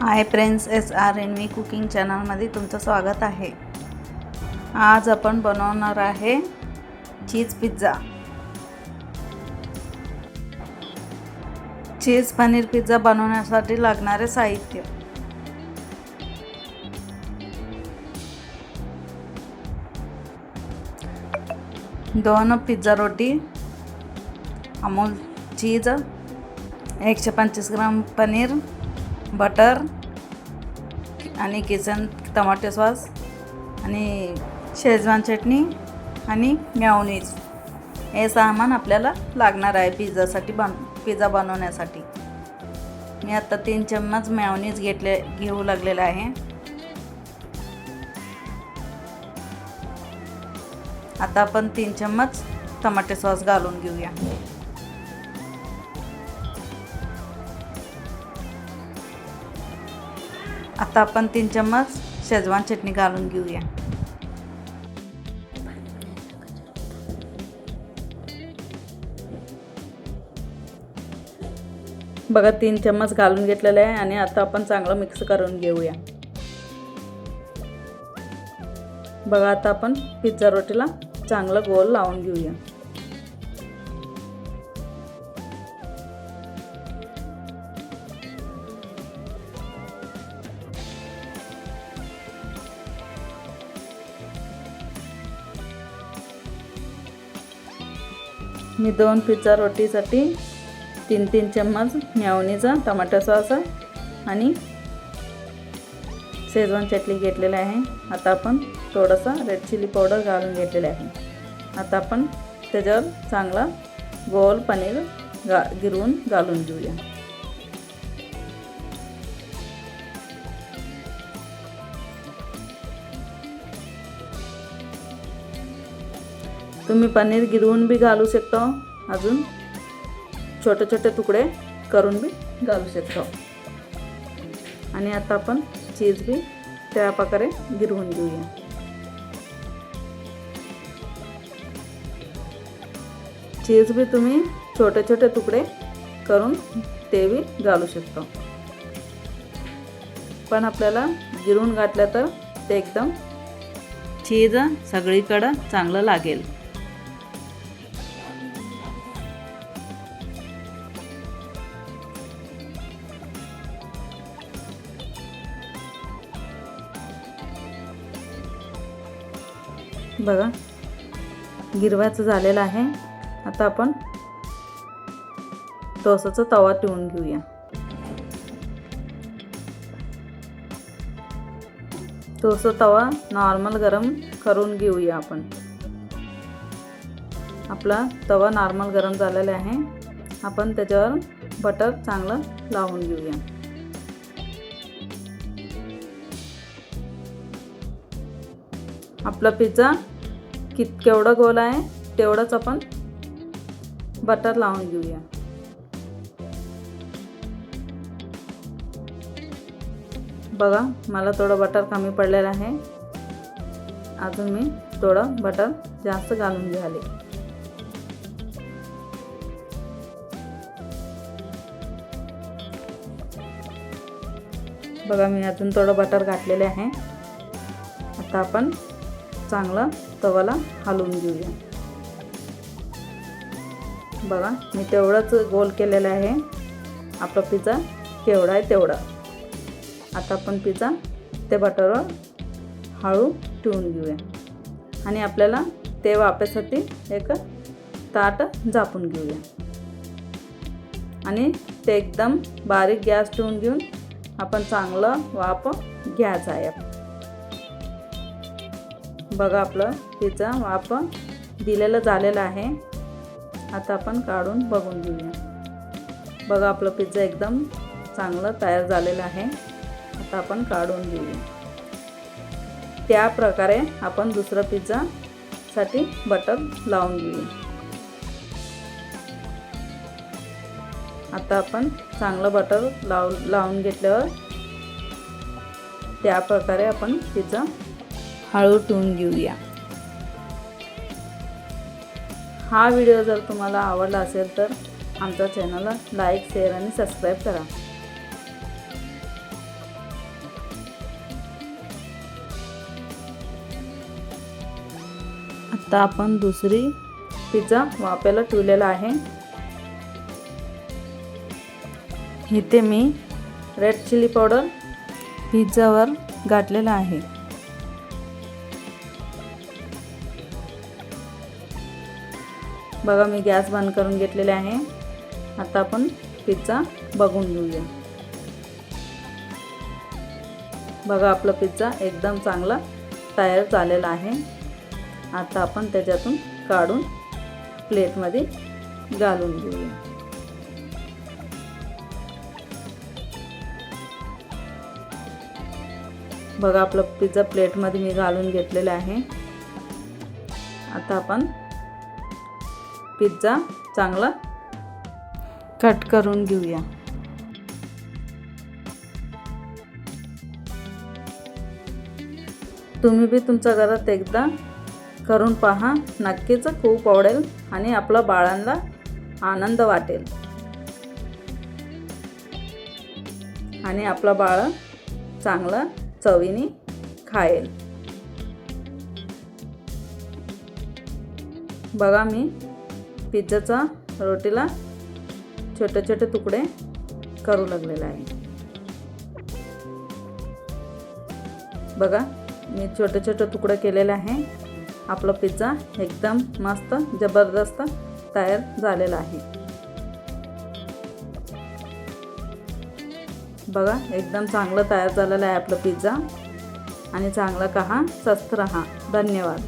Hi friends, SRNV cooking चॅनलमध्ये तुमचं स्वागत आहे। आज आपण बनवणार आहे चीज पिझ्झा। चीज पनीर पिझ्झा बनवण्यासाठी लागणारे साहित्य: 2 पिझ्झा रोटी, अमूल चीज, 125 ग्राम पनीर, बटर आणि किचन टमाटो सॉस आणि शेजवान चटणी आणि मेयोनीज हे सामान आपल्याला लागणार आहे पिझ्झा बनवण्यासाठी। मी आता 3 चम्मच मेयोनीज घेऊ लागलेला आहे। आता आपण 3 चम्मच टमाटो सॉस घालून घेऊया। आता आपण 3 चम्मच शेजवान चटणी घालून घेऊया। बघा 3 चम्मच घालून घेतलेले आहे आणि आता आपण चांगलं मिक्स करून घेऊया। बघा आता आपण पिझ्झा रोटीला चांगलं गोल लावून घेऊया। मी 2 पिझ्झा रोटीसाठी 3 चम्मच मेयोनीज, टमाटो सॉस आणि शेजवान चटणी घेतलेली आहे। आता आपण थोडासा रेड चिली पावडर घालून घेतलेले आहे। आता आपण त्याच्यावर चांगला गोल पनीर गिरवून घालून घेऊया। तुम्ही पनीर गिरवून भी घालू शकता, अजून छोटे छोटे तुकडे करून भी घालू शकता। आणि आता आपण चीज भी त्या प्रकारे गिरवून घेऊया। चीज भी तुम्ही छोटे छोटे तुकडे करून ते भी घालू शकता, पण आपल्याला गिरवून घातलं तर ते एकदम चीज सगळीकडे चांगलं लागेल। बघा गिरवायचं झालेलं आहे। आता आपण टोस्टचा तवा ठेवून घेऊया। टोस्टचा तवा नॉर्मल गरम करून घेऊया आपण। आपला तवा नॉर्मल गरम झालेला आहे। आपण त्याच्यावर बटर चांगलं लावून घेऊया। आपला पिझ्झा केवढा गोल आहे तेवढाच आपण बटर लावून घेऊया। बघा मला थोडं बटर कमी पडलेलं आहे, अजून मी थोडं बटर जास्त घालून घ्याले। बघा मी अजून थोडं बटर घातलेले आहे। आता आपण चांगलं तवाला हलवून घेऊया। बघा मी तेवढाच गोल केलेला आहे। आपला पिझ्झा केवढा आहे तेवढा। आता आपण पिझ्झा ते बटरवर हळू ठेवून घेऊया आणि आपल्याला ते वाफेसाठी एक ताट झाकून घेऊया आणि ते एकदम बारीक गॅस ठेवून घेऊन आपण चांगलं वाफ घ्यायचं आहे। बघा आपलं पिझ्झा वाफ दिलेलं झालेलं आहे। आता आपण काढून बघून घेऊया। बघा आपलं पिझ्झा एकदम चांगलं तयार झालेलं आहे। आता आपण काढून घेऊया। त्या प्रकारे आपण दुसरा पिझ्झा साठी बटर लावून घेऊया। आता आपण चांगलं बटर लावून घेतल्यावर त्या प्रकारे आपण पिझ्झा हळू ठेवून घेऊया। हा व्हिडिओ जर तुम्हाला आवडला असेल तर आमच्या चॅनलला लाईक, शेअर आणि सबस्क्राईब करा। आता आपण दुसरी पिझ्झा वाफायला ठेवलेला आहे. इथे मी रेड चिली पावडर पिझ्झावर घातलेला आहे. बघा मी गॅस बंद करून घेतलेले आहे. आता आपण पिझ्झा बघून घेऊया. बघा आपला पिझ्झा एकदम चांगला तयार झालेला आहे. आता आपण त्याच्यातून काढून प्लेटमध्ये घालून घेऊया. बघा आपला पिझ्झा प्लेटमध्ये मी घालून घेतलेला आहे. आता आपण पिझ्झा चांगला कट करून घेऊया. तुम्ही बी तुमच्या घरात एकदा करून पहा. नक्कीच खूप आवडेल आणि आपल्या बाळांना आनंद वाटेल आणि आपला बाळ चांगला चवीने खाईल. बघा मी पिझ्झाचा रोटीला छोटे छोटे तुकडे करू लागलेले आहे. बघा मी छोटे छोटे तुकडे केलेले आहे. आपला पिझ्झा एकदम मस्त जबरदस्त तयार झालेला आहे. बघा एकदम चांगलं तयार झालेलं आहे आपला पिझ्झा. आणि चांगलं खा, स्वस्त रहा. धन्यवाद.